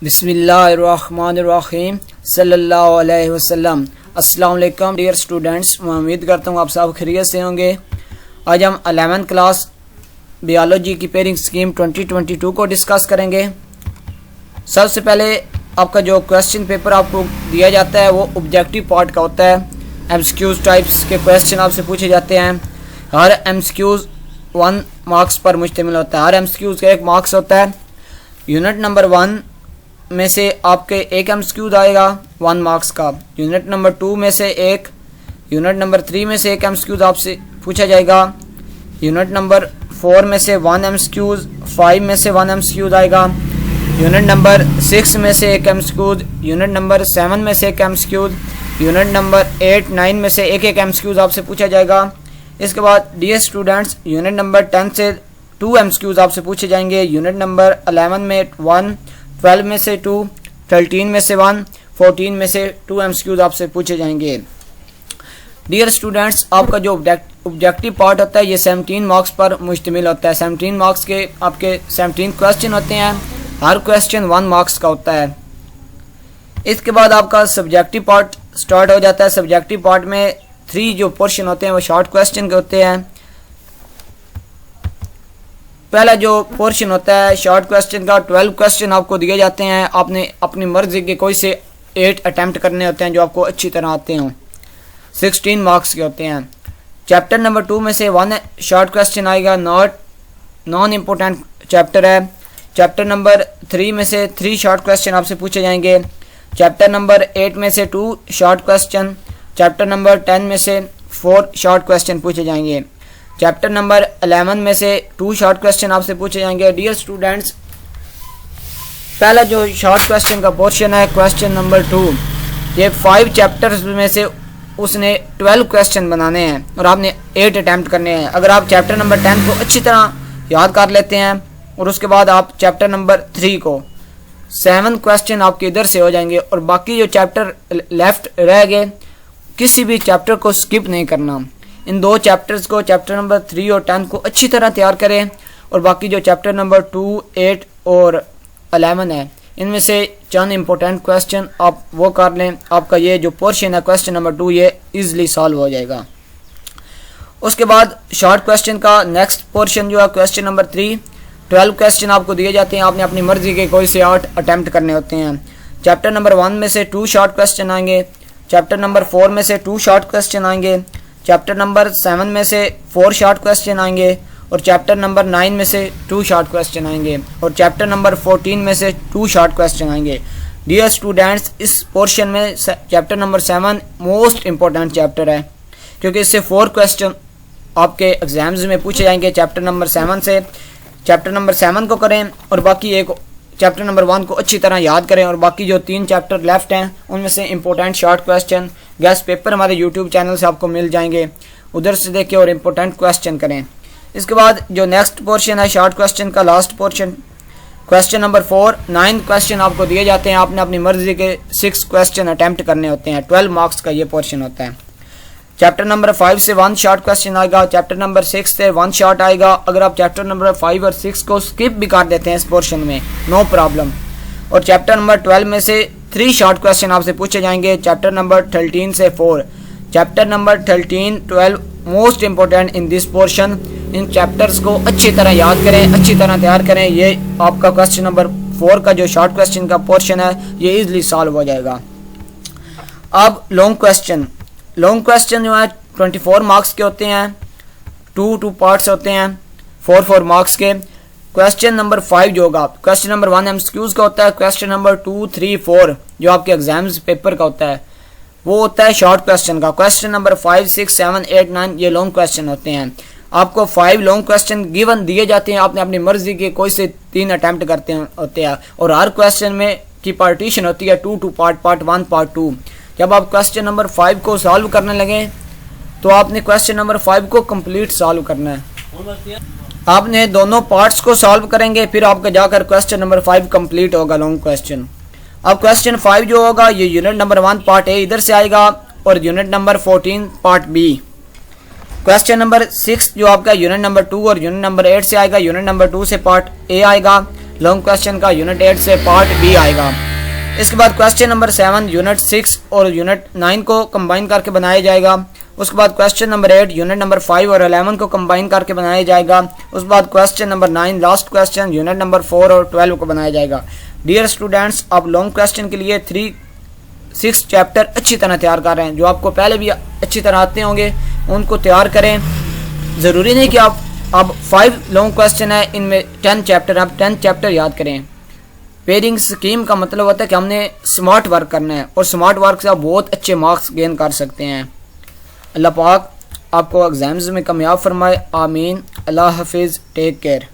बिस्मिल्लाहिर्रहमानिर्रहीम सल्लल्लाहु अलैहि वसल्लम। अस्सलाम वालेकुम डियर स्टूडेंट्स, मैं उम्मीद करता हूँ आप सब खैरियत से होंगे। आज हम 11th क्लास बायोलॉजी की पेयरिंग स्कीम 2022 को डिस्कस करेंगे। सबसे पहले आपका जो क्वेश्चन पेपर आपको दिया जाता है वो ऑब्जेक्टिव पार्ट का होता है। एमसीक्यूज टाइप्स के क्वेश्चन आपसे पूछे जाते हैं। हर एमसीक्यूज 1 मार्क्स पर मुश्तमिल होता है। हर एमसीक्यूज का 1 मार्क्स होता है। यूनिट नंबर 1 में से आपके 1 एमसीक्यूज आएगा 1 मार्क्स का। यूनिट नंबर 2 में से 1, यूनिट नंबर 3 में से 1 एमसीक्यूज आपसे पूछा जाएगा। यूनिट नंबर 4 में से 1 एमसीक्यूज, 5 में से 1 एमसीक्यूज आएगा। यूनिट नंबर 6 में से 1 एमसीक्यूज, यूनिट नंबर 7 में से 1 एमसीक्यूज, यूनिट नंबर 8, 9 में से 1 एमसीक्यूज आपसे पूछा जाएगा। इसके बाद डियर स्टूडेंट्स, यूनिट नंबर 10 से 2 एमसीक्यूज आपसे पूछे जाएंगे। यूनिट नंबर 11 में 1, 12 में से 2, 13 में से 1, 14 में से 2 एमसीक्यूज आपसे पूछे जाएंगे। डियर स्टूडेंट्स, आपका जो ऑब्जेक्टिव पार्ट होता है ये 17 मार्क्स पर मुश्तमिल होता है। 17 मार्क्स के आपके 17 क्वेश्चन होते हैं। हर क्वेश्चन 1 मार्क्स का होता है। इसके बाद आपका सब्जेक्टिव पार्ट स्टार्ट हो जाता है। सब्जेक्टिव पार्ट में 3 जो पोर्शन होते हैं वो शॉर्ट क्वेश्चन के होते हैं। पहला जो पोर्शन होता है शॉर्ट क्वेश्चन का, 12 क्वेश्चन आपको दिए जाते हैं। आपने अपनी मर्जी के कोई से 8 अटैम्प्ट करने होते हैं जो आपको अच्छी तरह आते हों। 16 मार्क्स के होते हैं। चैप्टर नंबर 2 में से 1 शॉर्ट क्वेश्चन आएगा, नॉन इम्पोर्टेंट चैप्टर है। चैप्टर नंबर 3 में से 3 शॉर्ट क्वेश्चन आपसे पूछे जाएंगे। चैप्टर नंबर 8 में से 2 शॉर्ट क्वेश्चन। चैप्टर नंबर 10 में से 4 शॉर्ट क्वेश्चन पूछे जाएंगे। चैप्टर नंबर 11 में से 2 शॉर्ट क्वेश्चन आपसे पूछे जाएंगे। डियर स्टूडेंट्स, पहला जो शॉर्ट क्वेश्चन का पोर्शन है क्वेश्चन नंबर 2, ये 5 चैप्टर्स में से उसने 12 क्वेश्चन बनाने हैं और आपने 8 अटैम्प्ट करने हैं। अगर आप चैप्टर नंबर 10 को अच्छी तरह याद कर लेते हैं और उसके बाद आप चैप्टर नंबर 3 को 7 क्वेश्चन आपके इधर से हो जाएंगे और बाकी जो चैप्टर लेफ्ट रह गए किसी भी चैप्टर को स्किप नहीं करना। इन 2 चैप्टर्स को, चैप्टर नंबर 3 और 10 को अच्छी तरह तैयार करें और बाकी जो चैप्टर नंबर 2, 8 और 11 है इनमें से चंद इंपॉर्टेंट क्वेश्चन आप वो कर लें। आपका ये जो पोर्शन है क्वेश्चन नंबर 2 ये इजीली सॉल्व हो जाएगा। उसके बाद शॉर्ट क्वेश्चन का नेक्स्ट पोर्शन जो है क्वेश्चन नंबर 3, 12 क्वेश्चन आपको दिए जाते हैं। आपने अपनी मर्जी के कोई से 8 अटैम्प्ट करने होते हैं। चैप्टर नंबर 1 में से 2 शॉर्ट क्वेश्चन आएंगे। चैप्टर नंबर 4 में से 2 शॉर्ट क्वेश्चन आएंगे। चैप्टर नंबर 7 में से 4 शॉर्ट क्वेश्चन आएंगे और चैप्टर नंबर 9 में से 2 शॉर्ट क्वेश्चन आएंगे और चैप्टर नंबर 14 में से 2 शॉर्ट क्वेश्चन आएंगे। डियर स्टूडेंट्स, इस पोर्शन में chapter number 7 most important chapter है क्योंकि इससे 4 क्वेश्चन आपके एग्जाम्स में पूछे जाएंगे। चैप्टर नंबर 7 से चैप्टर नंबर 7 को करें और बाकी एक चैप्टर नंबर 1 को अच्छी तरह याद करें और बाकी जो 3 चैप्टर लेफ्ट हैं उनमें से important short question guest paper हमारे यूट्यूब चैनल से आपको मिल जाएंगे, उधर से देखें और इंपॉर्टेंट क्वेश्चन करें। इसके बाद जो नेक्स्ट पोर्शन है शॉर्ट क्वेश्चन का last portion question number 4, 9 question आपको दिए जाते हैं। आपने अपनी मर्जी के 6 क्वेश्चन अटैम्प्ट करने होते हैं। 12 मार्क्स का ये पोर्शन होता है। चैप्टर नंबर 5 से 1 शॉर्ट क्वेश्चन आएगा। चैप्टर नंबर 6 से 1 शॉर्ट आएगा। अगर आप चैप्टर नंबर 5 और 6 को स्किप भी कर देते हैं इस पोर्शन में नो प्रॉब्लम। और चैप्टर नंबर 12 में से 3 शॉर्ट क्वेश्चन आपसे पूछे जाएंगे। चैप्टर नंबर 13 से 4। Chapter number 13, 12 most important in this portion. In chapters को अच्छी तरह याद करें, अच्छी तरह तैयार करें। ये आपका क्वेश्चन नंबर 4 का जो शॉर्ट क्वेश्चन का पोर्शन है ये इजिली सॉल्व हो जाएगा। अब लॉन्ग क्वेश्चन जो है 24 मार्क्स के होते हैं। 2 पार्ट्स होते हैं 4 मार्क्स के। क्वेश्चन नंबर 5 जो होगा क्वेश्चन नंबर 1 एमसीक्यूज का होता है। क्वेश्चन नंबर 2, 3, 4 जो आपके एग्जाम्स पेपर का होता है वो होता है शॉर्ट क्वेश्चन का। क्वेश्चन नंबर 5, 6, 7, 8, 9 ये लॉन्ग क्वेश्चन होते हैं। आपको 5 लॉन्ग क्वेश्चन गिवन दिए जाते हैं। आपने अपनी मर्जी के कोई से 3 अटैम्प्ट करते होते हैं और हर क्वेश्चन में की पार्टीशन होती है 2 पार्ट 1, पार्ट 2। जब आप क्वेश्चन नंबर 5 को सॉल्व करने लगे तो आपने क्वेश्चन नंबर 5 को कंप्लीट सॉल्व करना है। आपने दोनों पार्ट्स को सॉल्व करेंगे फिर आपका जाकर क्वेश्चन नंबर 5 कंप्लीट होगा लॉन्ग क्वेश्चन। अब क्वेश्चन 5 जो होगा ये यूनिट नंबर 1 पार्ट ए इधर से आएगा और unit number 14 part B. Question number 6 जो आपका यूनिट नंबर 2 और यूनिट नंबर 8 से आएगा। यूनिट नंबर 2 से पार्ट ए आएगा। लॉन्ग क्वेश्चन का यूनिट 8 से पार्ट बी आएगा। इसके बाद क्वेश्चन नंबर 7 यूनिट 6 और यूनिट 9 को कंबाइन करके बनाया जाएगा। उसके बाद क्वेश्चन नंबर 8 यूनिट नंबर 5 और 11 को कंबाइन करके बनाया जाएगा। उसके बाद question number 9 last question unit number 4 और 12 को बनाया जाएगा। डियर स्टूडेंट्स, आप लॉन्ग क्वेश्चन के लिए 6 चैप्टर अच्छी तरह तैयार कर रहे हैं। जो आपको पहले भी अच्छी तरह आते होंगे उनको तैयार करें। ज़रूरी नहीं कि आप अब 5 लॉन्ग क्वेश्चन है, इनमें 10 चैप्टर, आप 10 चैप्टर याद करें। पेयरिंग स्कीम का मतलब होता है कि हमने स्मार्ट वर्क करना है और स्मार्ट वर्क से आप बहुत अच्छे मार्क्स गेन कर सकते हैं। अल्लाह पाक आपको एग्जाम्स में कामयाब फरमाए, आमीन। अल्लाह हाफिज़, टेक केयर।